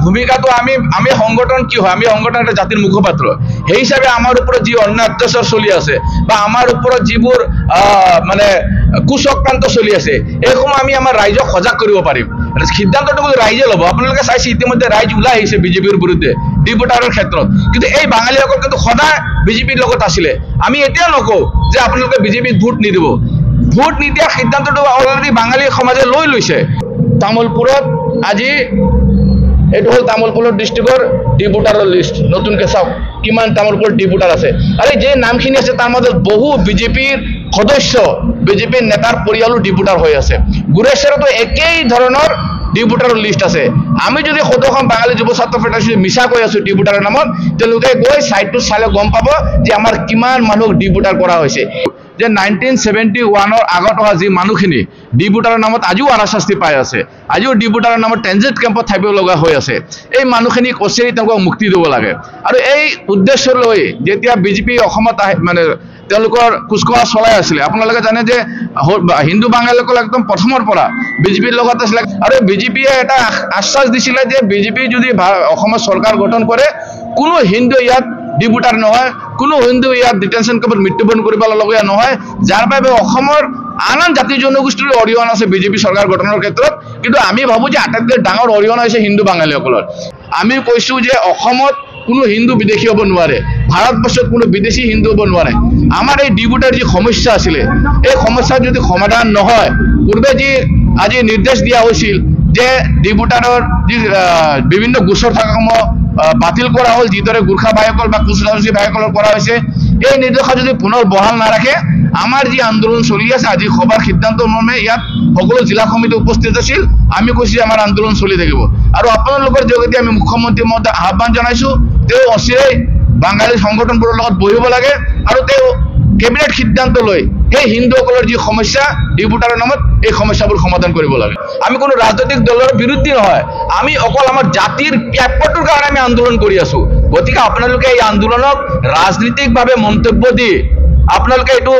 ভূমিকাটো আমি সংগঠন কি হয়, আমি সংগঠন একটা জাতিৰ মুখপাত্ৰ সেই হিচাপে আমাৰ ওপৰত যি অন্যায় অত্যাচাৰ চলি আছে বা আমাৰ ওপৰত যিবোৰ মানে কুচক্ৰান্ত চলি আছে এই সময় আমি আমাৰ ৰাইজক সজাগ কৰিব পাৰিম। সিদ্ধান্তটো ৰাইজে ল'ব। আপোনালোকে চাইছে ইতিমধ্যে ৰাইজ ওলাই আহিছে বিজেপিৰ বিৰুদ্ধে ডিপুটাৰৰ ক্ষেত্ৰত, কিন্তু এই বাঙালীসকল কিন্তু সদায় বিজেপিৰ লগত আছিলে। আমি এতিয়াও নকওঁ যে আপোনালোকে বিজেপিক ভোট নিদিব, ভোট নিদিয়া সিদ্ধান্তটো অলৰেডি বাঙালী সমাজে লৈ লৈছে। তামোলপুৰত আজি এইটো হ'ল তামোলপুৰ ডিষ্ট্ৰিক্টৰ ডিপুটাৰৰ লিষ্ট। নতুনকৈ চাওক কিমান তামোলপুৰ ডিপুটাৰ আছে, আৰু যে নামখিনি আছে তাৰ মাজত বহু বিজেপিৰ সদস্য, বিজেপিৰ নেতাৰ পৰিয়ালো ডিপুটাৰ হৈ আছে। গুৰেশ্বৰতো একেই ধৰণৰ ডিপুটাৰৰ লিষ্ট আছে। আমি যদি সদৌখন বাঙালী যুৱ ছাত্ৰ ফেডাৰেশ্যন মিছা কৈ আছো ডিপুটাৰৰ নামত, তেওঁলোকে গৈ ছাইটটো চালে গম পাব যে আমাৰ কিমান মানুহক ডিপুটাৰ কৰা হৈছে। যে 1971 আগত হোৱা যি মানুহখিনি ডিপুটাৰৰ নামত আজিও আৰাশাস্তি পাই আছে, আজিও ডিপুটাৰৰ নামত ট্ৰেনজিট কেম্পত থাকিব লগা হৈ আছে। এই মানুহখিনিক অচিৰেই তেওঁলোকক মুক্তি দিব লাগে। আৰু এই উদ্দেশ্য লৈ যেতিয়া বিজেপি অসমত মানে তেওঁলোকৰ কুচকোৱা চলাই আছিলে, আপোনালোকে জানে যে হিন্দু বাঙালীসকল একদম প্ৰথমৰ পৰা বিজেপিৰ লগত আছিলে। আৰু বিজেপিয়ে এটা আশ্বাস দিছিলে যে বিজেপি যদি অসমত চৰকাৰ গঠন কৰে কোনো হিন্দু ইয়াত ডিপুটাৰ নহয়, কোনো হিন্দু ইয়াত ডিটেনশ্যন কেম্পত মৃত্যুবৰণ কৰিবলগীয়া নহয়, যাৰ বাবে অসমৰ আন আন জাতি জনগোষ্ঠীৰ অৰিহণা আছে বিজেপি চৰকাৰ গঠনৰ ক্ষেত্ৰত। কিন্তু আমি ভাবোঁ যে আটাইতকৈ ডাঙৰ অৰিহণা হৈছে হিন্দু বাঙালীসকলৰ। আমি কৈছোঁ যে অসমত কোনো হিন্দু বিদেশী হ'ব নোৱাৰে, ভাৰতবৰ্ষত কোনো বিদেশী হিন্দু হ'ব নোৱাৰে। আমাৰ এই ডিপুটাৰ যি সমস্যা আছিলে এই সমস্যাৰ যদি সমাধান নহয়, পূৰ্বে যি আজি নিৰ্দেশ দিয়া হৈছিল যে ডিপুটাৰৰ যি বিভিন্ন গোচৰ থকাসমূহ বাতিল কৰা হ'ল, যিদৰে গোৰ্খা ভাইসকল বা কুচৰাজী ভাইসকলৰ কৰা হৈছে, এই নিৰ্দেশত যদি পুনৰ বহাল নাৰাখে আমাৰ যি আন্দোলন চলি আছে, আজি সভাৰ সিদ্ধান্ত মৰ্মে ইয়াত সকলো জিলা সমিতি উপস্থিত আছিল। আমি কৈছোঁ যে আমাৰ আন্দোলন চলি থাকিব। আৰু আপোনালোকৰ যোগেদি আমি মুখ্যমন্ত্ৰী মহোদয়ক আহ্বান জনাইছোঁ, তেওঁ অচিৰেই বাঙালী সংগঠনবোৰৰ লগত বহিব লাগে আৰু তেওঁ কেবিনেট সিদ্ধান্ত লৈ সেই হিন্দুসকলৰ যি সমস্যা ডিপুটাৰৰ নামত এই সমস্যাবোৰ সমাধান কৰিব লাগে। আমি কোনো ৰাজনৈতিক দলৰ বিৰুদ্ধে নহয়, আমি অকল আমাৰ জাতিৰ প্ৰাপ্যটোৰ কাৰণে আমি আন্দোলন কৰি আছো। গতিকে আপোনালোকে এই আন্দোলনক ৰাজনীতিকভাৱে মন্তব্য দি আপোনালোকে এইটো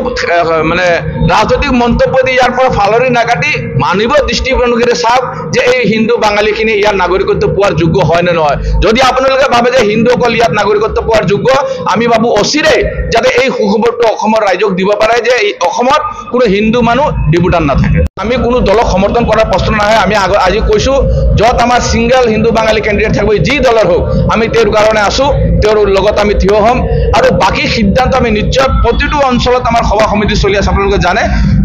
মানে ৰাজনৈতিক মন্তব্য দি ইয়াৰ পৰা ফালৰি নাকাটি মানৱীয় দৃষ্টিভংগীৰে চাওক যে এই হিন্দু বাঙালীখিনি ইয়াৰ নাগৰিকত্ব পোৱাৰ যোগ্য হয় নে নহয়। যদি আপোনালোকে ভাবে যে হিন্দুসকল ইয়াত নাগৰিকত্ব পোৱাৰ যোগ্য, আমি ভাবোঁ অচিৰেই যাতে এই সুখবৰটো অসমৰ ৰাইজক দিব পাৰে যে এই অসমত কোনো হিন্দু মানুহ ডিপুটাৰ নাথাকে। আমি কোনো দলক সমৰ্থন কৰাৰ প্ৰশ্ন নাহে। আমি আজি কৈছোঁ য'ত আমাৰ ছিংগল হিন্দু বাঙালী কেণ্ডিডেট থাকিব, যি দলৰ হওক আমি তেওঁৰ কাৰণে আছোঁ, তেওঁৰ লগত আমি থিয় হ'ম। আৰু বাকী সিদ্ধান্ত আমি নিশ্চয় প্ৰতিটো অঞ্চলত আমাৰ সভা সমিতি চলি আছে। আপোনালোকে জানে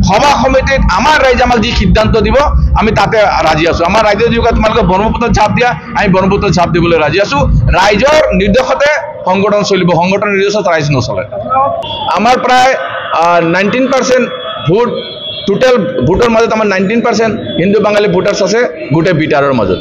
সভা সমিতিত আমাৰ ৰাইজে আমাক যি সিদ্ধান্ত দিব আমি তাতে ৰাজি আছোঁ। আমাৰ ৰাইজে যদি তোমালোকে ব্ৰহ্মপুত্ৰত ঝাপ দিয়া, আমি ব্ৰহ্মপুত্ৰত ঝাপ দিবলৈ ৰাজি আছোঁ। ৰাইজৰ নিৰ্দেশতে সংগঠন চলিব, সংগঠনৰ নিৰ্দেশত ৰাইজ নচলে। আমাৰ প্ৰায় 19% ভোট, টোটেল ভোটৰ মাজত আমাৰ 19% হিন্দু বাঙালী ভোটাৰ্ছ আছে গোটেই বিটাৰৰ মাজত।